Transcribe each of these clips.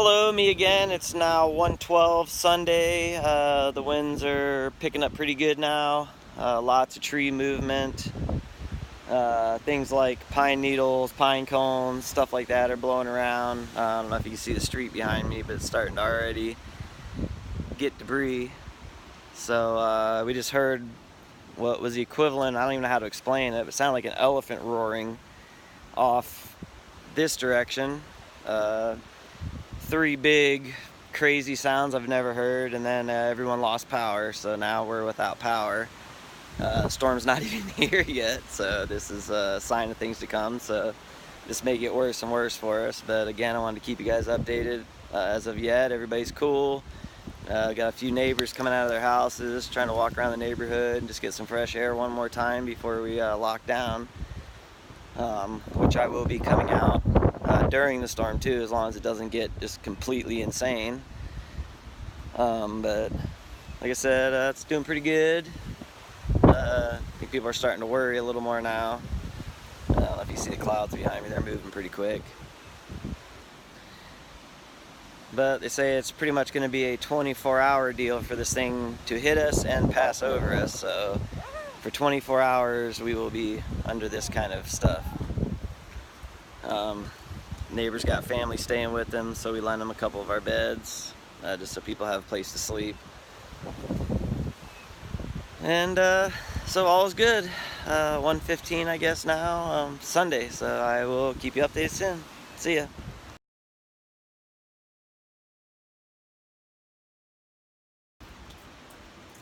Hello, me again. It's now 1:12 Sunday. The winds are picking up pretty good now. Lots of tree movement. Things like pine needles, pine cones, stuff like that are blowing around. I don't know if you can see the street behind me, but it's starting to already get debris. So we just heard what was the equivalent, I don't even know how to explain it, but it sounded like an elephant roaring off this direction. Three big crazy sounds I've never heard, and then everyone lost power, so now we're without power. Storm's not even here yet, so this is a sign of things to come, so this may get worse and worse for us. But again, I wanted to keep you guys updated. As of yet, everybody's cool. Got a few neighbors coming out of their houses, trying to walk around the neighborhood and just get some fresh air one more time before we lock down, which I will be coming out during the storm too, as long as it doesn't get just completely insane. But like I said, it's doing pretty good. I think people are starting to worry a little more now. I don't know if you see the clouds behind me, they're moving pretty quick. But they say it's pretty much going to be a 24-hour deal for this thing to hit us and pass over us. So for 24 hours we will be under this kind of stuff. Neighbors got family staying with them, so we lend them a couple of our beds, just so people have a place to sleep. And so all is good. 1:15 I guess now, Sunday, so I will keep you updated soon. See ya.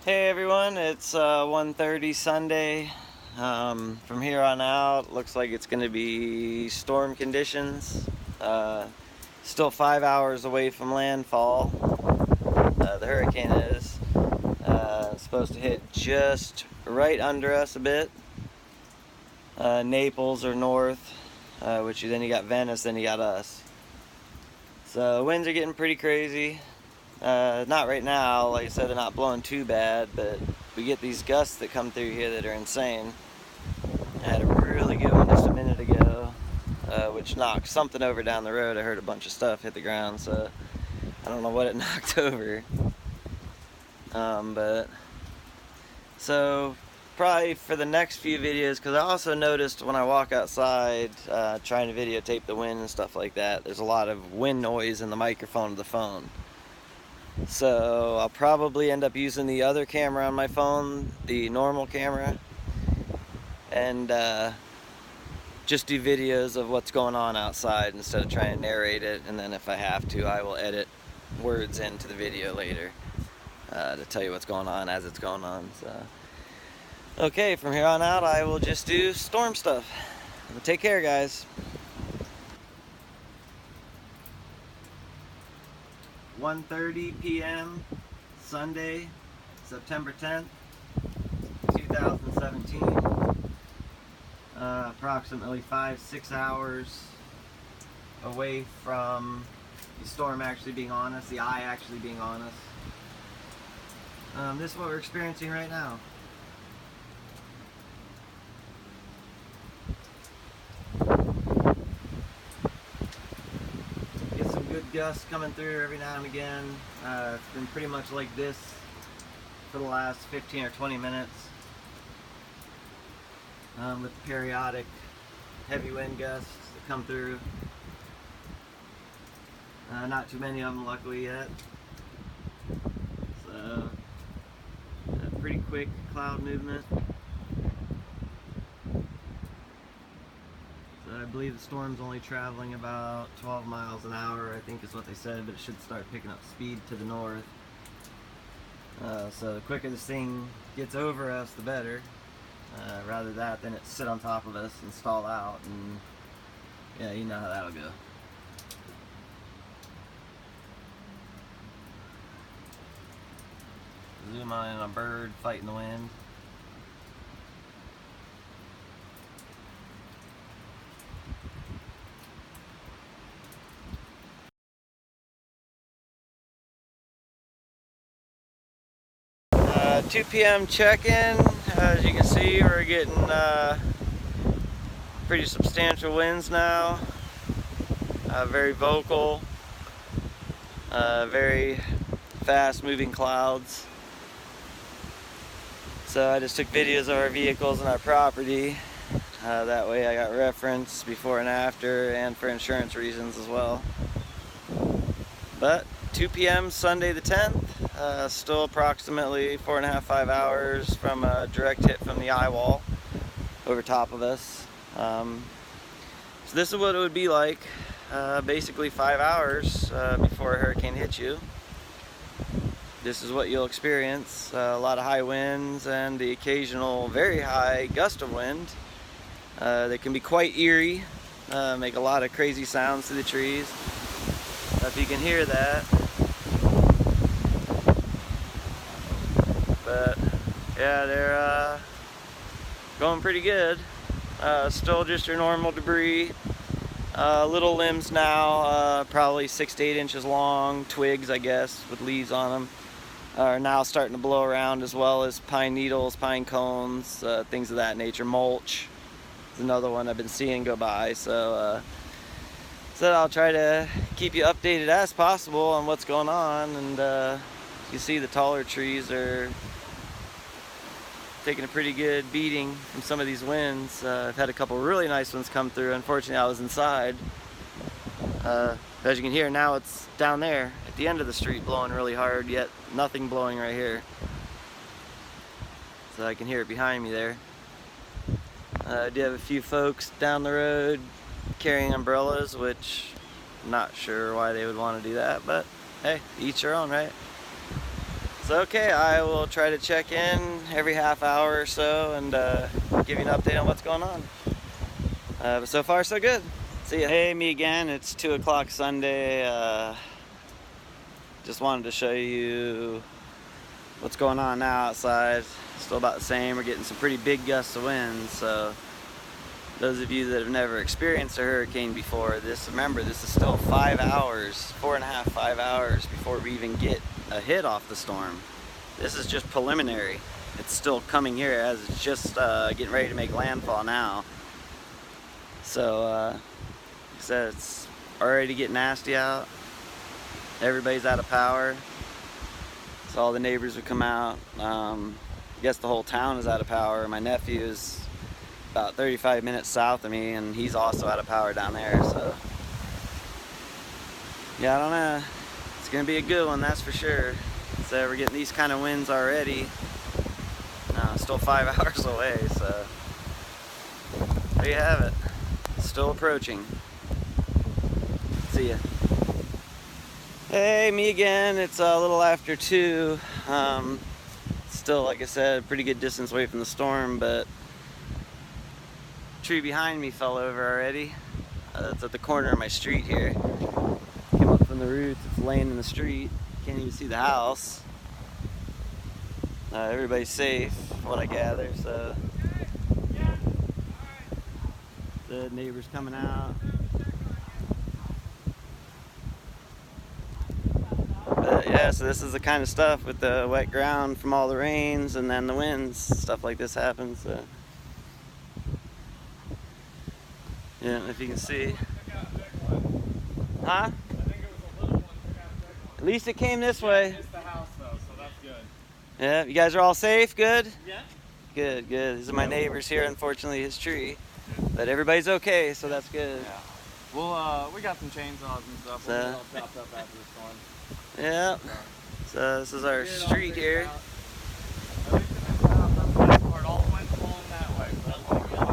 Hey everyone, it's 1:30 Sunday. From here on out, looks like it's going to be storm conditions. Still 5 hours away from landfall. The hurricane is supposed to hit just right under us a bit. Naples or north, which then you got Venice, then you got us. So winds are getting pretty crazy. Not right now, like I said, they're not blowing too bad, but we get these gusts that come through here that are insane. I had a really good one just a minute ago, which knocked something over down the road. I heard a bunch of stuff hit the ground, so I don't know what it knocked over. But so probably for the next few videos, because I also noticed when I walk outside trying to videotape the wind and stuff like that, there's a lot of wind noise in the microphone of the phone. So I'll probably end up using the other camera on my phone, the normal camera, and just do videos of what's going on outside instead of trying to narrate it. And then if I have to, I will edit words into the video later to tell you what's going on as it's going on. So okay, from here on out I will just do storm stuff. Well, take care, guys. 1:30 p.m. Sunday, September 10th, 2017. Approximately 5-6 hours away from the storm actually being on us, the eye actually being on us. This is what we're experiencing right now. Get some good gusts coming through every now and again. It's been pretty much like this for the last 15 or 20 minutes. With periodic heavy wind gusts that come through. Not too many of them luckily yet. So pretty quick cloud movement. So I believe the storm's only traveling about 12 miles an hour, I think is what they said, but it should start picking up speed to the north. So the quicker this thing gets over us, the better. Rather that than it sit on top of us and stall out, and yeah, you know how that'll go. Zoom on a bird fighting the wind. Uh, 2 p.m. check-in. As you can see, we're getting pretty substantial winds now. Very vocal. very fast moving clouds. So I just took videos of our vehicles and our property. That way I got reference before and after, and for insurance reasons as well. But 2 p.m. Sunday the 10th, still approximately 4.5–5 hours from a direct hit from the eye wall over top of us. So this is what it would be like, basically 5 hours before a hurricane hits you. This is what you'll experience, a lot of high winds and the occasional very high gust of wind. They can be quite eerie, make a lot of crazy sounds to the trees. If you can hear that. But yeah, they're going pretty good. Still just your normal debris. Little limbs now, probably 6 to 8 inches long, twigs I guess, with leaves on them, are now starting to blow around, as well as pine needles, pine cones, things of that nature. Mulch is another one I've been seeing go by. So I'll try to keep you updated as possible on what's going on. And you see the taller trees are taking a pretty good beating from some of these winds. I've had a couple really nice ones come through. Unfortunately, I was inside. As you can hear now, it's down there at the end of the street blowing really hard, yet nothing blowing right here. So I can hear it behind me there. I do have a few folks down the road carrying umbrellas, which I'm not sure why they would want to do that, but hey, each their own, right? So okay, I will try to check in every half hour or so and give you an update on what's going on. But so far so good. See ya. Hey, me again. It's 2 o'clock Sunday. Just wanted to show you what's going on now outside. Still about the same. We're getting some pretty big gusts of wind, so those of you that have never experienced a hurricane before, remember this is still 5 hours, 4.5–5 hours before we even get a hit off the storm. This is just preliminary. It's still coming here as it's just getting ready to make landfall now. So like I said, it's already getting nasty out. Everybody's out of power, so all the neighbors would come out. I guess the whole town is out of power. My nephew is about 35 minutes south of me, and he's also out of power down there. So yeah, I don't know. It's gonna be a good one, that's for sure. So we're getting these kind of winds already. Still 5 hours away, so there you have it. Still approaching. See ya. Hey, me again. It's a little after 2. Still, like I said, pretty good distance away from the storm, but tree behind me fell over already. It's at the corner of my street here. Came up from the roots. It's laying in the street. Can't even see the house. Everybody's safe, from what I gather. So the neighbors coming out. But yeah, so this is the kind of stuff with the wet ground from all the rains and then the winds. Stuff like this happens. So yeah, if you can see. Huh? At least it came this way. It's the house though, so that's good. Yeah, you guys are all safe? Good? Yeah. Good, good. These are my neighbors here, unfortunately, his tree. But everybody's okay, so that's good. Yeah. Well, we got some chainsaws and stuff. We'll get all chopped up after the storm. Yeah. So this is our street here. At least in this house, that's the best part. All the wind's blowing that way, so that's what we got.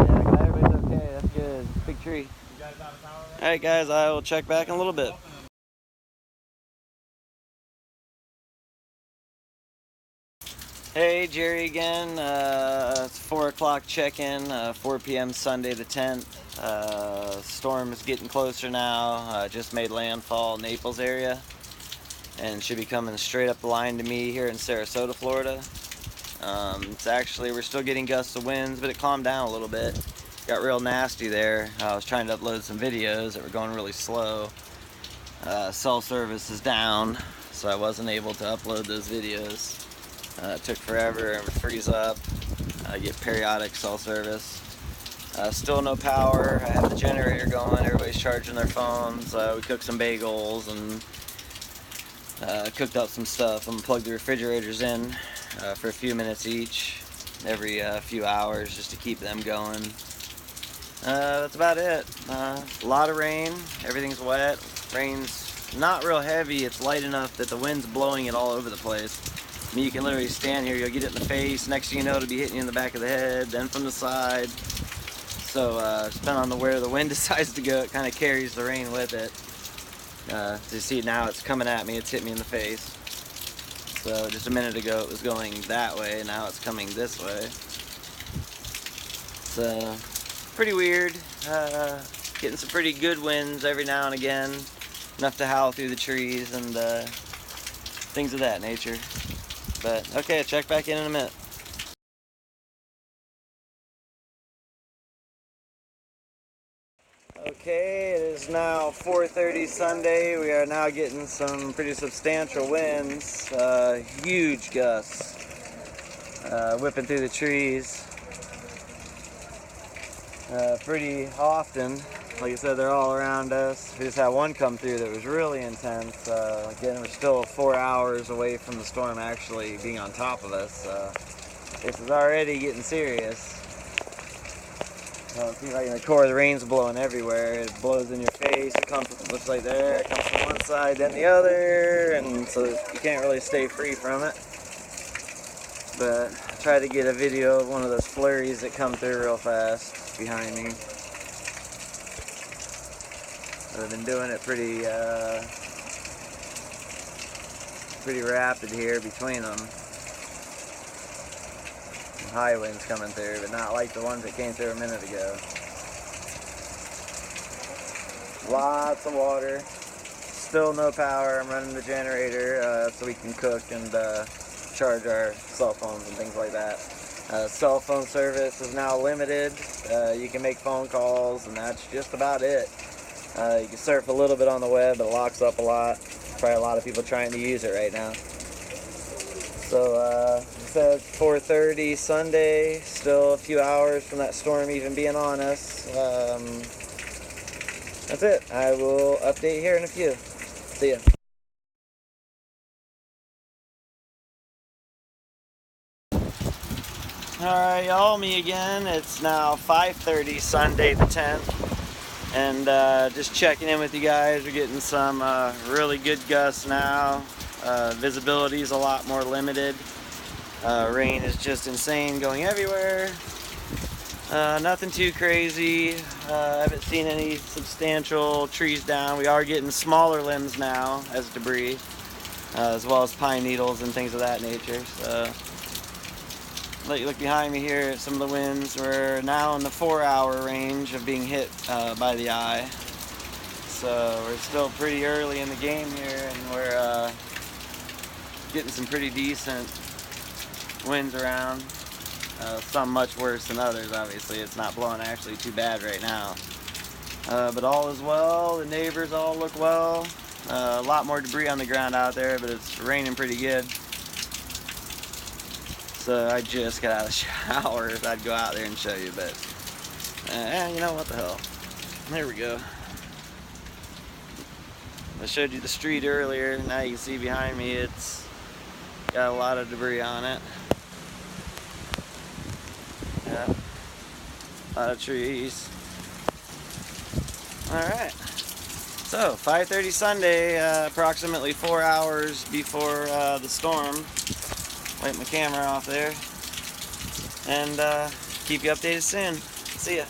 Yeah, glad everybody's okay. That's good. Big tree. You guys out of power right? Alright guys, I will check back in a little bit. Hey, Jerry again. It's 4 o'clock check-in, 4 p.m. Sunday the 10th. Storm is getting closer now. Just made landfall in Naples area and should be coming straight up the line to me here in Sarasota, Florida. It's actually, we're still getting gusts of winds, but it calmed down a little bit. Got real nasty there. I was trying to upload some videos that were going really slow. Cell service is down, so I wasn't able to upload those videos. It took forever, it would freeze up. I get periodic cell service. Still no power. I have the generator going, everybody's charging their phones. We cooked some bagels and Cooked up some stuff. I'm gonna plug the refrigerators in for a few minutes each, every few hours, just to keep them going. That's about it. A lot of rain. Everything's wet. Rain's not real heavy. It's light enough that the wind's blowing it all over the place. I mean, you can literally stand here, you'll get it in the face, next thing you know it'll be hitting you in the back of the head, then from the side. So depending on where the wind decides to go, it kind of carries the rain with it. You see now it's coming at me, it's hit me in the face. So just a minute ago it was going that way, now it's coming this way. So pretty weird. Getting some pretty good winds every now and again, enough to howl through the trees and things of that nature. But okay, check back in a minute. Okay, it is now 4:30 Sunday. We are now getting some pretty substantial winds, huge gusts, whipping through the trees. Pretty often. Like I said, they're all around us. We just had one come through that was really intense. Again, we're still 4 hours away from the storm actually being on top of us. This is already getting serious. See, like in the core, the rain's blowing everywhere. It blows in your face. It comes, looks like there. It comes from one side, then the other, and so you can't really stay free from it. But I tried to get a video of one of those flurries that come through real fast behind me. I've been doing it pretty rapid here between them. High winds coming through, but not like the ones that came through a minute ago. Lots of water. Still no power. I'm running the generator so we can cook and charge our cell phones and things like that. Cell phone service is now limited. You can make phone calls, and that's just about it. You can surf a little bit on the web, but it locks up a lot. Probably a lot of people trying to use it right now. So, it says 4:30 Sunday, still a few hours from that storm even being on us. That's it. I will update here in a few. See ya. Alright, y'all, me again. It's now 5:30 Sunday the 10th. And just checking in with you guys. We're getting some really good gusts now. Visibility is a lot more limited. Rain is just insane, going everywhere. Nothing too crazy. I haven't seen any substantial trees down. We are getting smaller limbs now as debris, as well as pine needles and things of that nature. So, let you look behind me here at some of the winds. We're now in the 4-hour range of being hit by the eye. So we're still pretty early in the game here, and we're getting some pretty decent winds around. Some much worse than others, obviously. It's not blowing actually too bad right now. But all is well. The neighbors all look well. A lot more debris on the ground out there, but it's raining pretty good. So I just got out of the shower. I'd go out there and show you, but you know what the hell. There we go. I showed you the street earlier. Now you can see behind me it's got a lot of debris on it. Yeah, a lot of trees. Alright, so 5:30 Sunday, approximately 4 hours before the storm. Wipe my camera off there, and keep you updated soon. See ya.